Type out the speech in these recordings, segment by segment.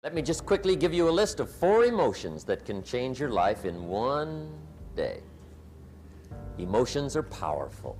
Let me just quickly give you a list of 4 emotions that can change your life in one day. Emotions are powerful.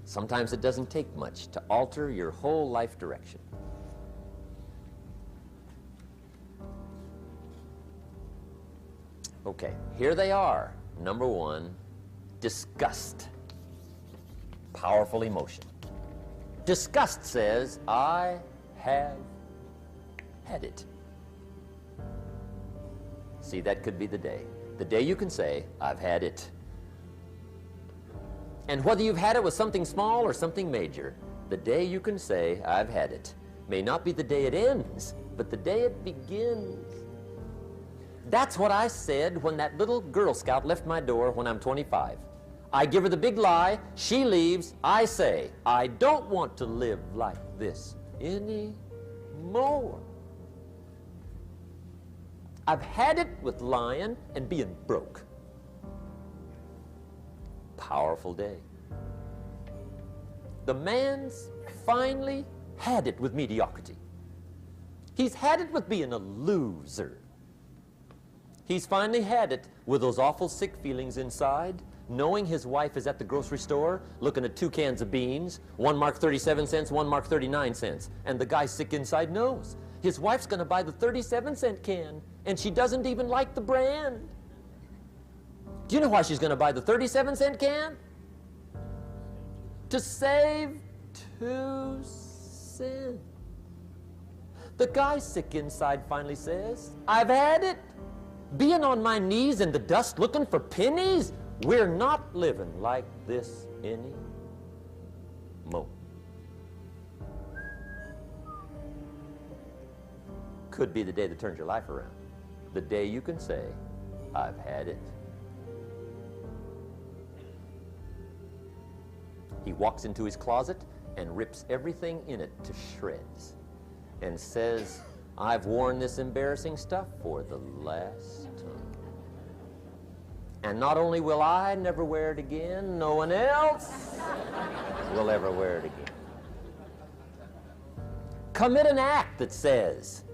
Sometimes it doesn't take much to alter your whole life direction. Okay, here they are. Number 1, disgust. Powerful emotion. Disgust says, I have had it. See, that could be the day. The day you can say, I've had it. And whether you've had it with something small or something major, the day you can say, I've had it, may not be the day it ends, but the day it begins. That's what I said when that little Girl Scout left my door when I'm 25. I give her the big lie, she leaves, I say, I don't want to live like this anymore. I've had it with lying and being broke. Powerful day. The man's finally had it with mediocrity. He's had it with being a loser. He's finally had it with those awful sick feelings inside, knowing his wife is at the grocery store looking at 2 cans of beans, one marked 37 cents, one marked 39 cents. And the guy sick inside knows his wife's going to buy the 37-cent can, and she doesn't even like the brand. Do you know why she's going to buy the 37-cent can? To save 2 cents. The guy sick inside finally says, I've had it. Being on my knees in the dust looking for pennies, we're not living like this anymore. Could be the day that turns your life around. The day you can say, I've had it. He walks into his closet and rips everything in it to shreds and says, I've worn this embarrassing stuff for the last time. And not only will I never wear it again, no one else will ever wear it again. Commit an act that says,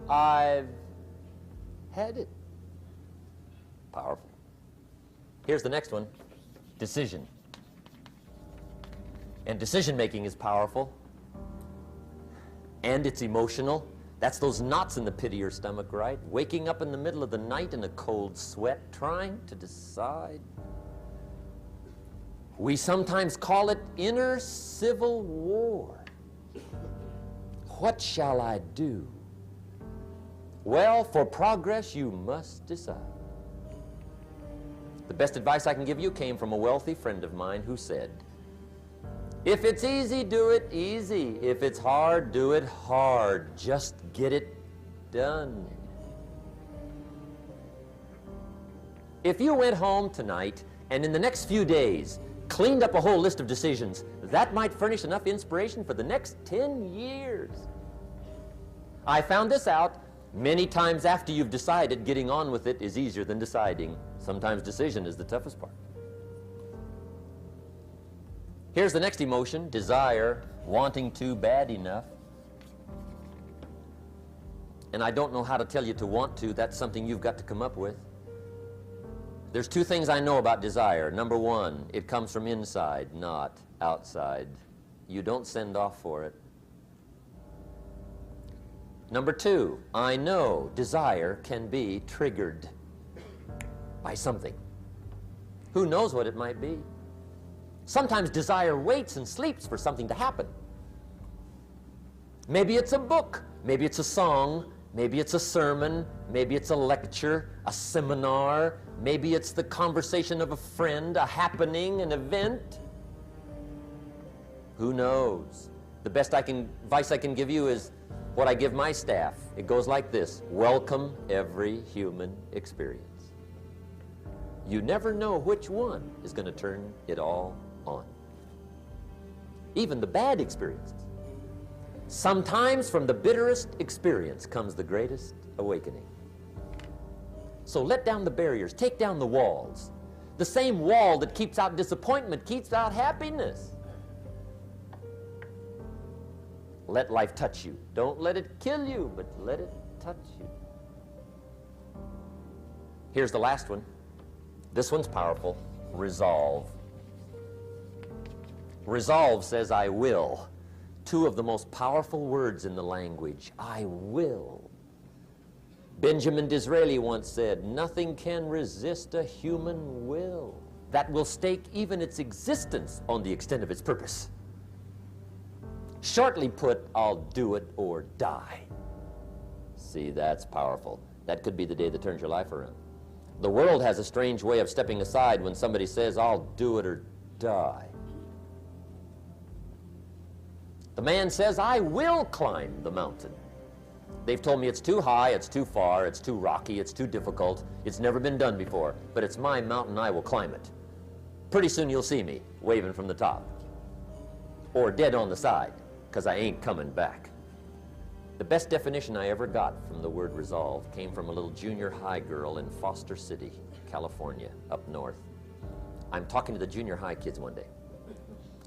I've had it. Powerful. Here's the next one, decision. And decision making is powerful. And it's emotional. That's those knots in the pit of your stomach, right? Waking up in the middle of the night in a cold sweat, trying to decide. We sometimes call it inner civil war. What shall I do? Well, for progress, you must decide. The best advice I can give you came from a wealthy friend of mine who said, if it's easy, do it easy. If it's hard, do it hard. Just get it done. If you went home tonight and in the next few days cleaned up a whole list of decisions, that might furnish enough inspiration for the next 10 years. I found this out many times after you've decided. Getting on with it is easier than deciding. Sometimes decision is the toughest part. Here's the next emotion, desire, wanting to bad enough. And I don't know how to tell you to want to. That's something you've got to come up with. There's 2 things I know about desire. Number 1, it comes from inside, not outside. You don't send off for it. Number 2, I know desire can be triggered by something. Who knows what it might be? Sometimes desire waits and sleeps for something to happen. Maybe it's a book, maybe it's a song, maybe it's a sermon, maybe it's a lecture, a seminar, maybe it's the conversation of a friend, a happening, an event. Who knows? The best advice I can give you is what I give my staff. It goes like this: welcome every human experience. You never know which one is going to turn it all on. Even the bad experiences. Sometimes from the bitterest experience comes the greatest awakening. So let down the barriers, take down the walls. The same wall that keeps out disappointment keeps out happiness. Let life touch you. Don't let it kill you, but let it touch you. Here's the last one. This one's powerful. Resolve. Resolve says, I will. Two of the most powerful words in the language. I will. Benjamin Disraeli once said, nothing can resist a human will that will stake even its existence on the extent of its purpose. Shortly put, I'll do it or die. See, that's powerful. That could be the day that turns your life around. The world has a strange way of stepping aside when somebody says, I'll do it or die. The man says, I will climb the mountain. They've told me it's too high, it's too far, it's too rocky, it's too difficult, it's never been done before, but it's my mountain, I will climb it. Pretty soon you'll see me waving from the top, or dead on the side, because I ain't coming back. The best definition I ever got from the word resolve came from a little junior high girl in Foster City, California, up north. I'm talking to the junior high kids one day.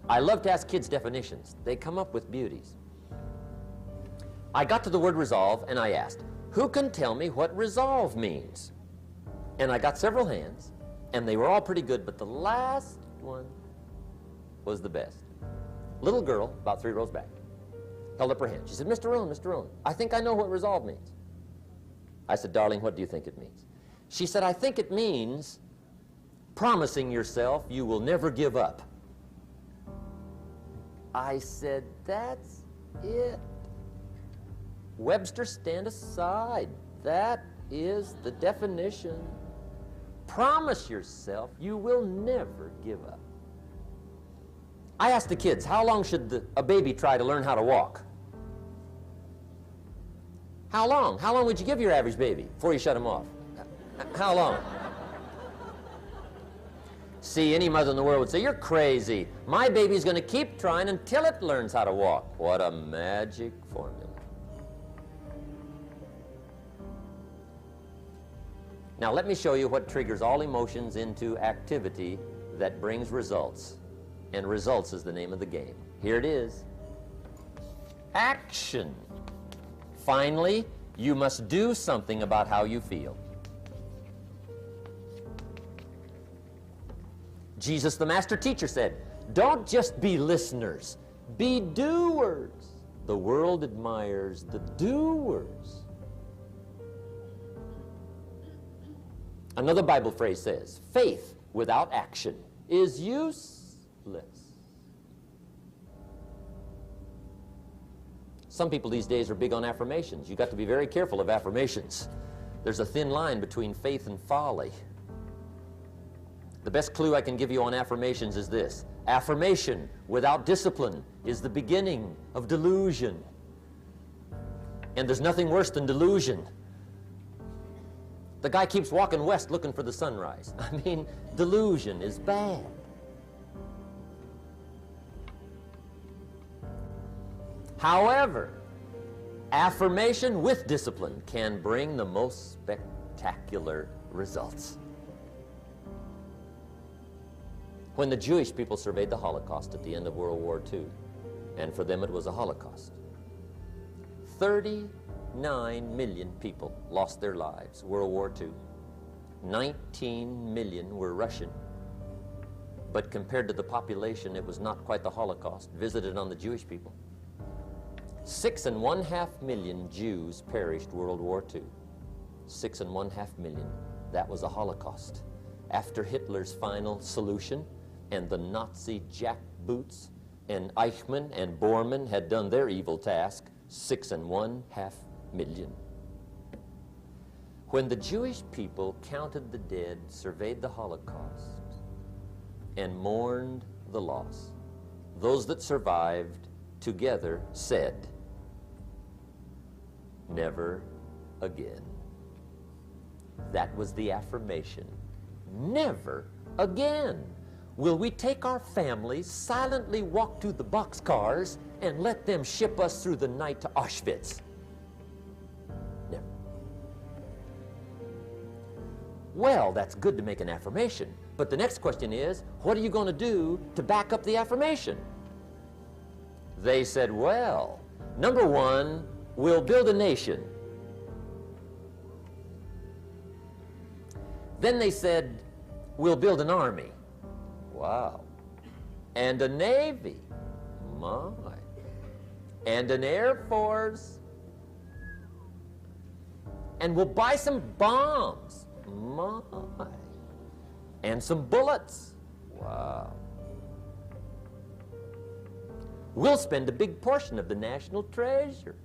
I love to ask kids definitions. They come up with beauties. I got to the word resolve and I asked, who can tell me what resolve means? And I got several hands, and they were all pretty good, but the last one was the best. Little girl, about 3 rows back, held up her hand. She said, Mr. Rohn, I think I know what resolve means. I said, darling, what do you think it means? She said, I think it means promising yourself you will never give up. I said, that's it. Webster, stand aside. That is the definition. Promise yourself you will never give up. I asked the kids, how long should a baby try to learn how to walk? How long? How long would you give your average baby before you shut him off? How long? See, any mother in the world would say, you're crazy. My baby's going to keep trying until it learns how to walk. What a magic formula. Now let me show you what triggers all emotions into activity that brings results. And results is the name of the game. Here it is. Action. Finally, you must do something about how you feel. Jesus, the master teacher, said, don't just be listeners, be doers. The world admires the doers. Another Bible phrase says, faith without action is useless. Some people these days are big on affirmations. You've got to be very careful of affirmations. There's a thin line between faith and folly. The best clue I can give you on affirmations is this. Affirmation without discipline is the beginning of delusion. And there's nothing worse than delusion. The guy keeps walking west looking for the sunrise. I mean, delusion is bad. However, affirmation with discipline can bring the most spectacular results. When the Jewish people surveyed the Holocaust at the end of World War II, and for them it was a Holocaust, 39 million people lost their lives, World War II. 19 million were Russian. But compared to the population, it was not quite the Holocaust visited on the Jewish people. 6.5 million Jews perished World War II. 6.5 million. That was a Holocaust. After Hitler's final solution and the Nazi jackboots and Eichmann and Bormann had done their evil task, 6.5 million. When the Jewish people counted the dead, surveyed the Holocaust, and mourned the loss, those that survived together said, never again. That was the affirmation. Never again will we take our families, silently walk to the boxcars, and let them ship us through the night to Auschwitz. Never. Well, that's good to make an affirmation, but the next question is, what are you going to do to back up the affirmation? They said, well, number one, we'll build a nation Then they said, we'll build an army. Wow. And a navy. My. And an air force. And we'll buy some bombs. My. And some bullets. Wow. We'll spend a big portion of the national treasure.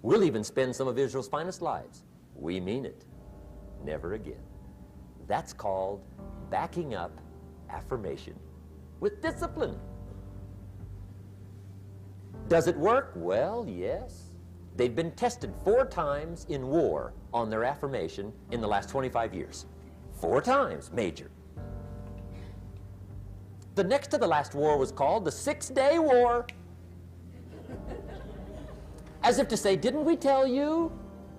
We'll even spend some of Israel's finest lives. We mean it. Never again. That's called backing up affirmation with discipline. Does it work? Well, yes. They've been tested 4 times in war on their affirmation in the last 25 years. 4 times, major. The next to the last war was called the 6-Day War. As if to say, didn't we tell you?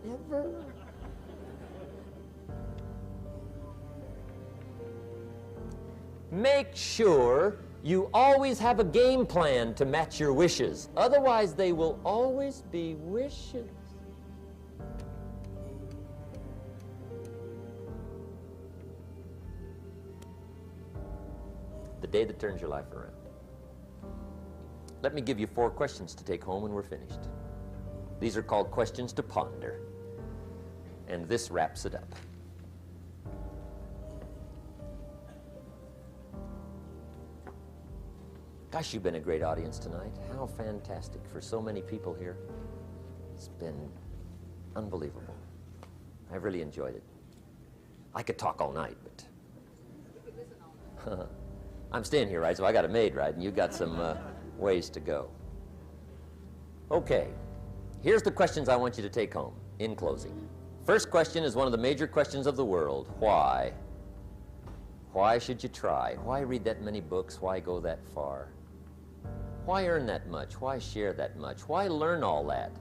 Never. Make sure you always have a game plan to match your wishes. Otherwise, they will always be wishes. The day that turns your life around. Let me give you 4 questions to take home when we're finished. These are called questions to ponder. And this wraps it up. Gosh, you've been a great audience tonight. How fantastic for so many people here. It's been unbelievable. I've really enjoyed it. I could talk all night, but I'm staying here, right? So I got a maid, right? And you got some ways to go. Okay, here's the questions I want you to take home in closing. First question is one of the major questions of the world. Why? Why should you try? Why read that many books? Why go that far? Why earn that much? Why share that much? Why learn all that?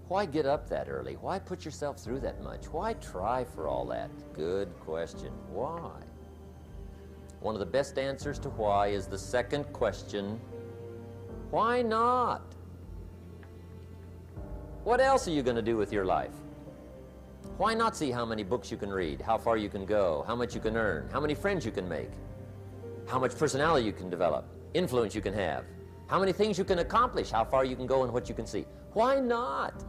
Why get up that early? Why put yourself through that much? Why try for all that? Good question. Why? One of the best answers to why is the second question, why not? What else are you going to do with your life? Why not see how many books you can read, how far you can go, how much you can earn, how many friends you can make, how much personality you can develop, influence you can have, how many things you can accomplish, how far you can go and what you can see? Why not?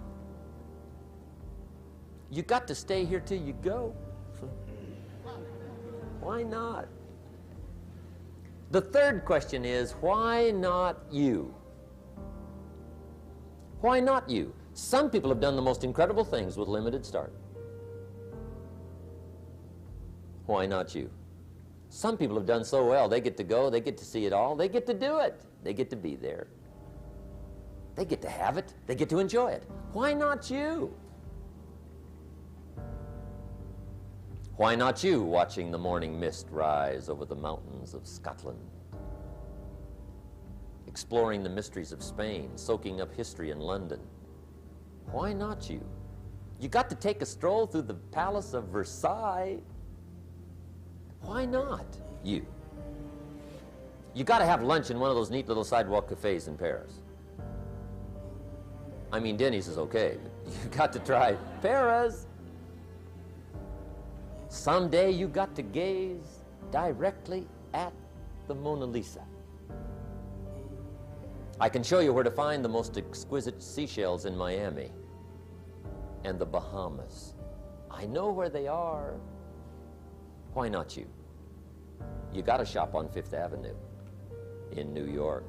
You got to stay here till you go. Why not? The third question is, why not you? Why not you? Some people have done the most incredible things with limited start. Why not you? Some people have done so well, they get to go, they get to see it all, they get to do it. They get to be there. They get to have it, they get to enjoy it. Why not you? Why not you watching the morning mist rise over the mountains of Scotland? Exploring the mysteries of Spain, soaking up history in London. Why not you? You got to take a stroll through the Palace of Versailles. Why not you? You got to have lunch in one of those neat little sidewalk cafes in Paris. I mean, Denny's is okay, but you got to try Paris. Someday you got to gaze directly at the Mona Lisa. I can show you where to find the most exquisite seashells in Miami and the Bahamas. I know where they are. Why not you? You got to shop on 5th Avenue in New York.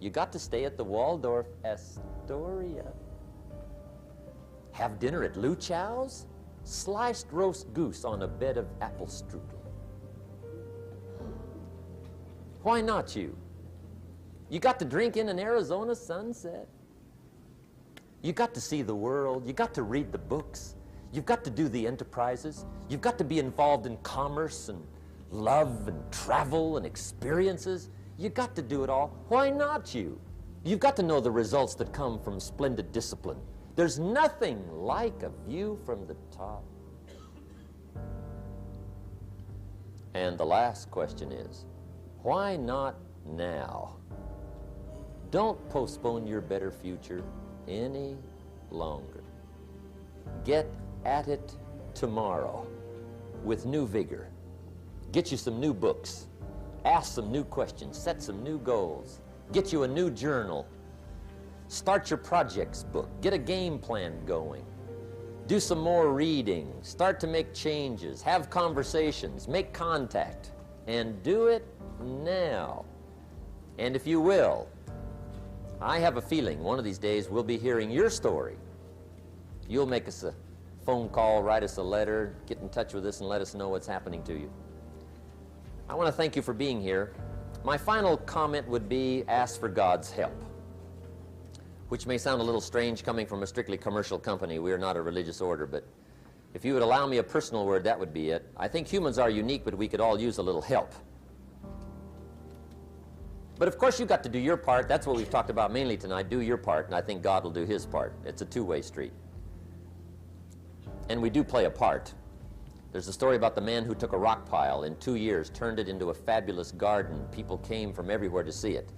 You got to stay at the Waldorf Astoria. Have dinner at Lou Chow's. Sliced roast goose on a bed of apple strudel. Why not you? You got to drink in an Arizona sunset. You got to see the world. You got to read the books. You've got to do the enterprises. You've got to be involved in commerce and love and travel and experiences. You got to do it all. Why not you? You've got to know the results that come from splendid discipline. There's nothing like a view from the top. And the last question is, why not now? Don't postpone your better future any longer. Get at it tomorrow. with new vigor. Get you some new books. Ask some new questions. Set some new goals. Get you a new journal. Start your projects book. Get a game plan going. Do some more reading. Start to make changes. Have conversations. Make contact. And do it now. And if you will, I have a feeling one of these days we'll be hearing your story. You'll make us a phone call, write us a letter, get in touch with us and let us know what's happening to you. I want to thank you for being here. My final comment would be ask for God's help, which may sound a little strange coming from a strictly commercial company. We are not a religious order, but if you would allow me a personal word, that would be it. I think humans are unique, but we could all use a little help. But of course, you've got to do your part. That's what we've talked about mainly tonight. Do your part, and I think God will do his part. It's a two-way street. And we do play a part. There's a story about the man who took a rock pile in 2 years, turned it into a fabulous garden. People came from everywhere to see it.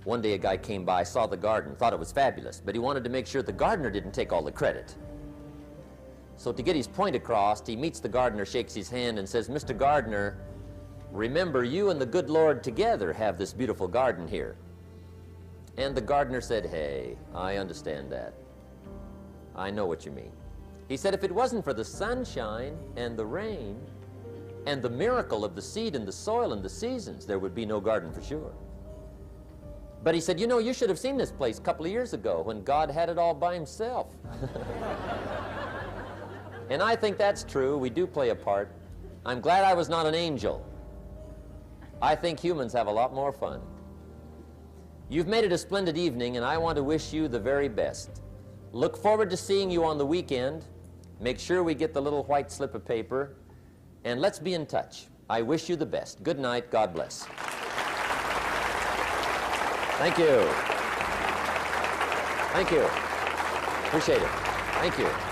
One day a guy came by, saw the garden, thought it was fabulous, but he wanted to make sure the gardener didn't take all the credit. So to get his point across, he meets the gardener, shakes his hand, and says, "Mr. Gardener, remember, you and the good Lord together have this beautiful garden here." And the gardener said, "Hey, I understand that. I know what you mean." He said, "If it wasn't for the sunshine and the rain and the miracle of the seed and the soil and the seasons, there would be no garden for sure." But he said, "You know, you should have seen this place a couple of years ago when God had it all by himself." And I think that's true. We do play a part. I'm glad I was not an angel. I think humans have a lot more fun. You've made it a splendid evening, and I want to wish you the very best. Look forward to seeing you on the weekend. Make sure we get the little white slip of paper, and let's be in touch. I wish you the best. Good night. God bless. Thank you. Thank you. Appreciate it. Thank you.